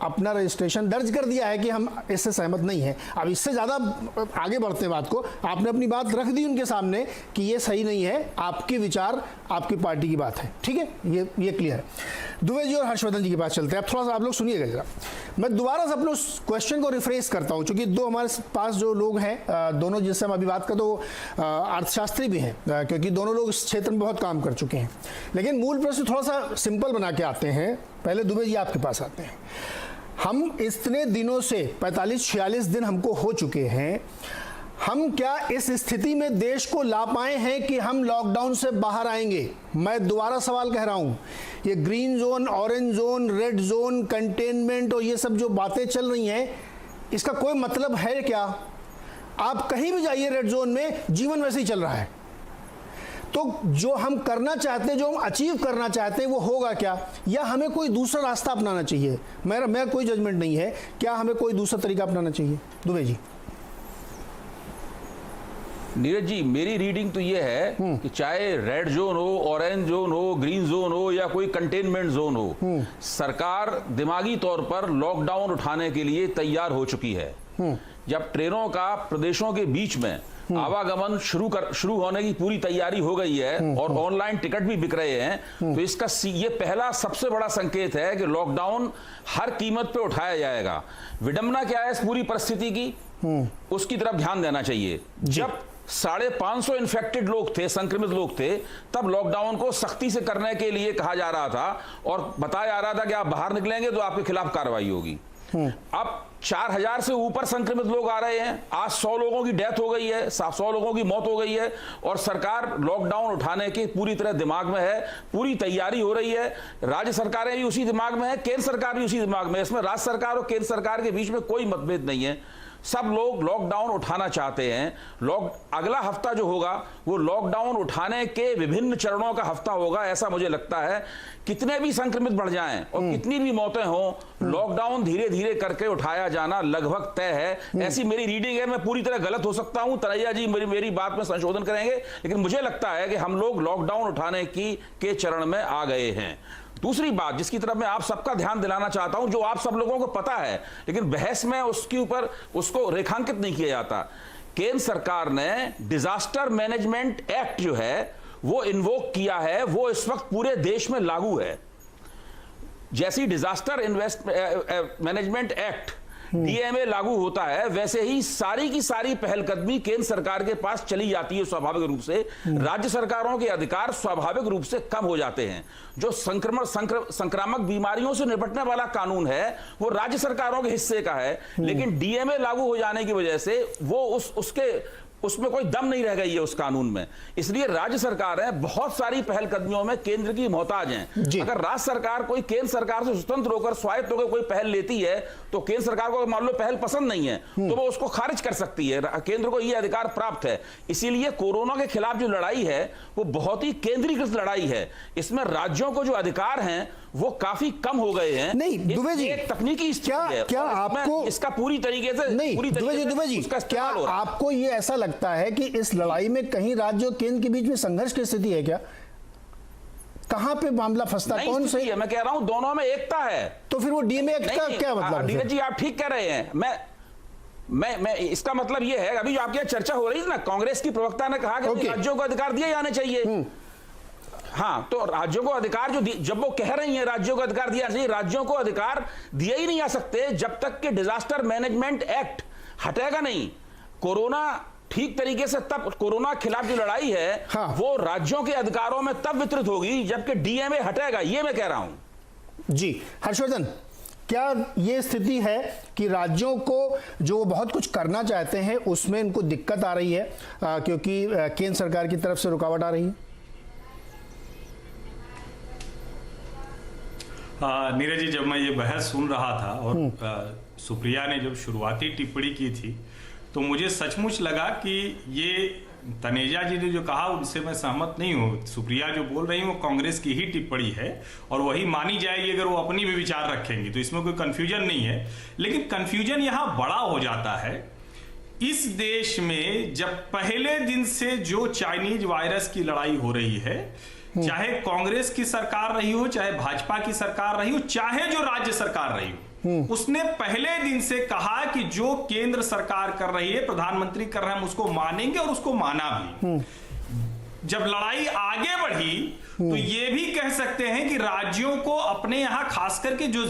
अपना रजिस्ट्रेशन दर्ज कर दिया है कि हम इससे सहमत नहीं है। अब इससे ज़्यादा आगे बढ़ते बात को, आपने अपनी बात रख दी उनके सामने कि ये सही नहीं है, आपके विचार आपकी पार्टी की बात है, ठीक है, ये क्लियर है। दुबे जी और हर्षवर्धन जी की बात चलते हैं। अब थोड़ा सा आप लोग सुनिएगा जरा, मैं दोबारा से अपने क्वेश्चन को रिफ्रेश करता हूँ, क्योंकि दो हमारे पास जो लोग हैं, दोनों जिससे हम अभी बात करते हो अर्थशास्त्री भी हैं, क्योंकि दोनों लोग इस क्षेत्र में बहुत काम कर चुके हैं। लेकिन मूल प्रश्न थोड़ा सा सिंपल बना के आते हैं। पहले दुबे जी आपके पास आते हैं। हम इतने दिनों से 45-46 दिन हमको हो चुके हैं, हम क्या इस स्थिति में देश को ला पाए हैं कि हम लॉकडाउन से बाहर आएंगे? मैं दोबारा सवाल कह रहा हूं, ये green zone, orange zone, red zone, containment और ये सब जो बातें चल रही हैं, इसका कोई मतलब है क्या? आप कहीं भी जाइए रेड जोन में, जीवन वैसे ही चल रहा है। तो जो हम करना चाहते हैं, जो हम अचीव करना चाहते हैं, वो होगा क्या? या हमें कोई दूसरा रास्ता अपनाना चाहिए? मेरा कोई जजमेंट नहीं है, क्या हमें कोई दूसरा तरीका अपनाना चाहिए? दुबे जी। नीरज जी, मेरी रीडिंग तो ये है कि चाहे रेड जोन हो, ऑरेंज जोन हो, ग्रीन जोन हो या कोई कंटेनमेंट जोन हो, सरकार दिमागी तौर पर लॉकडाउन उठाने के लिए तैयार हो चुकी है। जब ट्रेनों का प्रदेशों के बीच में आवागमन शुरू होने की पूरी तैयारी हो गई है और ऑनलाइन टिकट भी बिक रहे हैं, तो इसका ये पहला सबसे बड़ा संकेत है कि लॉकडाउन हर कीमत पे उठाया जाएगा। विडंबना क्या है इस पूरी परिस्थिति की, उसकी तरफ ध्यान देना चाहिए। जब 550 इन्फेक्टेड लोग थे, संक्रमित लोग थे, तब लॉकडाउन को सख्ती से करने के लिए कहा जा रहा था और बताया जा रहा था कि आप बाहर निकलेंगे तो आपके खिलाफ कार्रवाई होगी। अब 4000 से ऊपर संक्रमित लोग आ रहे हैं, आज 100 लोगों की डेथ हो गई है, 100 लोगों की मौत हो गई है और सरकार लॉकडाउन उठाने के पूरी तरह दिमाग में है, पूरी तैयारी हो रही है। राज्य सरकारें भी उसी दिमाग में है, केंद्र सरकार भी उसी दिमाग में है। इसमें राज्य सरकार और केंद्र सरकार के बीच में कोई मतभेद नहीं है। सब लोग लॉकडाउन उठाना चाहते हैं। अगला हफ्ता जो होगा वो लॉकडाउन उठाने के विभिन्न चरणों का हफ्ता होगा, ऐसा मुझे लगता है। कितने भी संक्रमित बढ़ जाएं और कितनी भी मौतें हों, लॉकडाउन धीरे धीरे करके उठाया जाना लगभग तय है। ऐसी मेरी रीडिंग है। मैं पूरी तरह गलत हो सकता हूं, तनैया जी मेरी बात में संशोधन करेंगे, लेकिन मुझे लगता है कि हम लोग लॉकडाउन उठाने के चरण में आ गए हैं। दूसरी बात जिसकी तरफ मैं आप सबका ध्यान दिलाना चाहता हूं, जो आप सब लोगों को पता है लेकिन बहस में उसके ऊपर उसको रेखांकित नहीं किया जाता, केंद्र सरकार ने डिजास्टर मैनेजमेंट एक्ट जो है वो इन्वोक किया है, वो इस वक्त पूरे देश में लागू है। जैसी डिजास्टर मैनेजमेंट एक्ट डीएमए लागू होता है, वैसे ही सारी की सारी पहलकदमी केंद्र सरकार के पास चली जाती है। स्वाभाविक रूप से राज्य सरकारों के अधिकार स्वाभाविक रूप से कम हो जाते हैं। जो संक्रामक बीमारियों से निपटने वाला कानून है वो राज्य सरकारों के हिस्से का है, लेकिन डीएमए लागू हो जाने की वजह से वो उसमें कोई दम नहीं रह गई है उस कानून में। इसलिए राज्य सरकारें बहुत सारी पहलकदमियों में केंद्र की मोहताज हैं। अगर राज्य सरकार कोई केंद्र सरकार से स्वतंत्र होकर स्वायत्त होकर कोई पहल लेती है तो केंद्र सरकार को मान लो पहल पसंद नहीं है तो वो उसको खारिज कर सकती है। केंद्र को यह अधिकार प्राप्त है। इसीलिए कोरोना के खिलाफ जो लड़ाई है वो बहुत ही केंद्रीकृत लड़ाई है। इसमें राज्यों को जो अधिकार हैं वो काफी कम हो गए हैं। नहीं दुबे जी, एक तकनीकी क्या आपको इसका पूरी तरीके से नहीं दुबे जी क्या आपको ये ऐसा लगता है कि इस लड़ाई में कहीं राज्य और केंद्र के बीच में संघर्ष की स्थिति है क्या? कहां पे मामला फंसता है? कौन सही है? मैं कह रहा हूं दोनों में एकता है। तो फिर वो डीएमए एक्ट का क्या मतलब? नीरज जी आप ठीक कह रहे हैं। मैं इसका मतलब ये है, अभी जो आपकी चर्चा हो रही है ना, कांग्रेस की प्रवक्ता ने कहा कि राज्यों को अधिकार दिए जाने चाहिए। हाँ, तो राज्यों को अधिकार जब वो कह रही हैं राज्यों को अधिकार दिया चाहिए, राज्यों को अधिकार दिए ही नहीं जा सकते जब तक कि डिजास्टर मैनेजमेंट एक्ट हटेगा नहीं। कोरोना ठीक तरीके से तब कोरोना खिलाफ जो लड़ाई है वो राज्यों के अधिकारों में तब वितरित होगी जबकि डीएमए हटेगा, ये मैं कह रहा हूं। जी हर्षवर्धन, क्या ये स्थिति है कि राज्यों को जो बहुत कुछ करना चाहते हैं उसमें इनको दिक्कत आ रही है क्योंकि केंद्र सरकार की तरफ से रुकावट आ रही है? नीरज जी, जब मैं ये बहस सुन रहा था और सुप्रिया ने जब शुरुआती टिप्पणी की थी तो मुझे सचमुच लगा कि ये तनेजा जी ने जो कहा उनसे मैं सहमत नहीं हूँ। सुप्रिया जो बोल रही है वो कांग्रेस की ही टिप्पणी है और वही मानी जाएगी अगर वो अपनी भी विचार रखेंगी, तो इसमें कोई कंफ्यूजन नहीं है। लेकिन कंफ्यूजन यहाँ बड़ा हो जाता है इस देश में जब पहले दिन से जो चाइनीज वायरस की लड़ाई हो रही है, चाहे कांग्रेस की सरकार रही हो, चाहे भाजपा की सरकार रही हो, चाहे जो राज्य सरकार रही हो, उसने पहले दिन से कहा कि जो केंद्र सरकार कर रही है, प्रधानमंत्री कर रहे हैं, हम उसको मानेंगे और उसको माना भी। जब लड़ाई आगे बढ़ी तो ये भी कह सकते हैं कि राज्यों को अपने यहां खास करके जो